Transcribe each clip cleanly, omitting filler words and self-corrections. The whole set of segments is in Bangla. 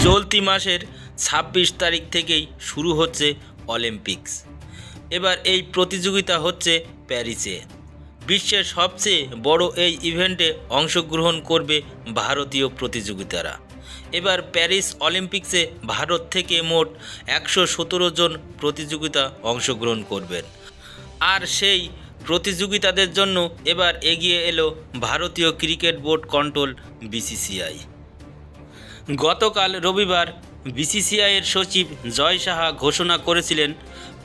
চলতি মাসের ২৬ তারিখ থেকেই শুরু হচ্ছে অলিম্পিক্স। এবার এই প্রতিযোগিতা হচ্ছে প্যারিসে। বিশ্বের সবচেয়ে বড় এই ইভেন্টে অংশগ্রহণ করবে ভারতীয় প্রতিযোগিতারা। এবার প্যারিস অলিম্পিক্সে ভারত থেকে মোট ১১৭ জন প্রতিযোগিতা অংশগ্রহণ করবেন। আর সেই প্রতিযোগিতাদের জন্য এবার এগিয়ে এলো ভারতীয় ক্রিকেট বোর্ড কন্ট্রোল বিসিসিআই। গতকাল রবিবার বিসিসিআইয়ের সচিব জয় সাহা ঘোষণা করেছিলেন,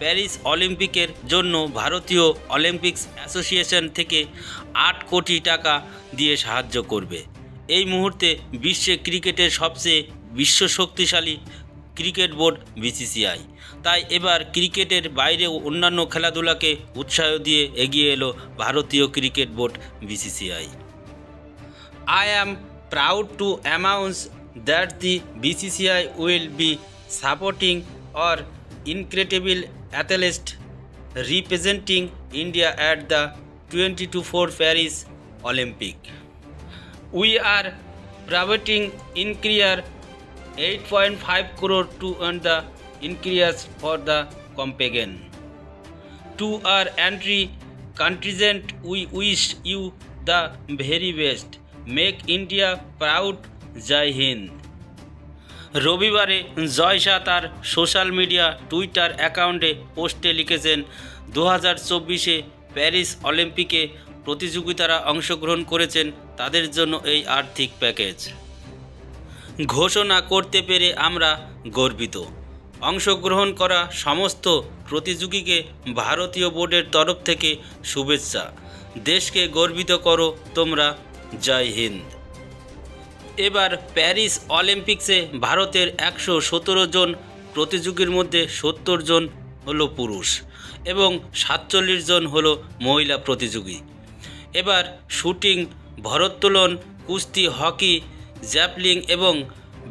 প্যারিস অলিম্পিকের জন্য ভারতীয় অলিম্পিক্স অ্যাসোসিয়েশন থেকে ৮ কোটি টাকা দিয়ে সাহায্য করবে। এই মুহূর্তে বিশ্বে ক্রিকেটের সবচেয়ে শক্তিশালী ক্রিকেট বোর্ড বিসিসিআই। তাই এবার ক্রিকেটের বাইরেও অন্যান্য খেলাধুলাকে উৎসাহ দিয়ে এগিয়ে এলো ভারতীয় cricket board BCCI. I am proud to announce that the BCCI will be supporting our incredible athletes representing India at the 2024 Paris Olympic. We are providing in-career 8.5 crore to earn the in-careers for the competition. To our entry contingent, we wish you the very best. Make India proud. জয় হিন্দ। রবিবারে জয় শাহ তার সোশ্যাল মিডিয়া টুইটার অ্যাকাউন্টে পোস্টে লিখেছেন, 2024-এ প্যারিস অলিম্পিকে প্রতিযোগিতারা অংশগ্রহণ করেছেন, তাদের জন্য এই আর্থিক প্যাকেজ ঘোষণা করতে পেরে আমরা গর্বিত। অংশগ্রহণ করা সমস্ত প্রতিযোগীকে ভারতীয় বোর্ডের তরফ থেকে শুভেচ্ছা। দেশকে গর্বিত করো তোমরা। জয় হিন্দ। এবার প্যারিস অলিম্পিক্সে ভারতের ১১৭ জন প্রতিযোগীর মধ্যে ৭০ জন হলো পুরুষ এবং ৪৭ জন হলো মহিলা প্রতিযোগী। এবার শুটিং, ভারোত্তোলন, কুস্তি, হকি, জ্যাভলিন এবং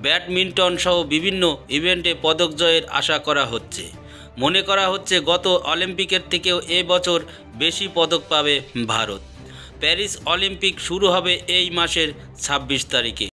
ব্যাডমিন্টন সহ বিভিন্ন ইভেন্টে পদক জয়ের আশা করা হচ্ছে। মনে করা হচ্ছে গত অলিম্পিকের থেকেও এবছর বেশি পদক পাবে ভারত। প্যারিস অলিম্পিক শুরু হবে এই মাসের ২৬ তারিখে।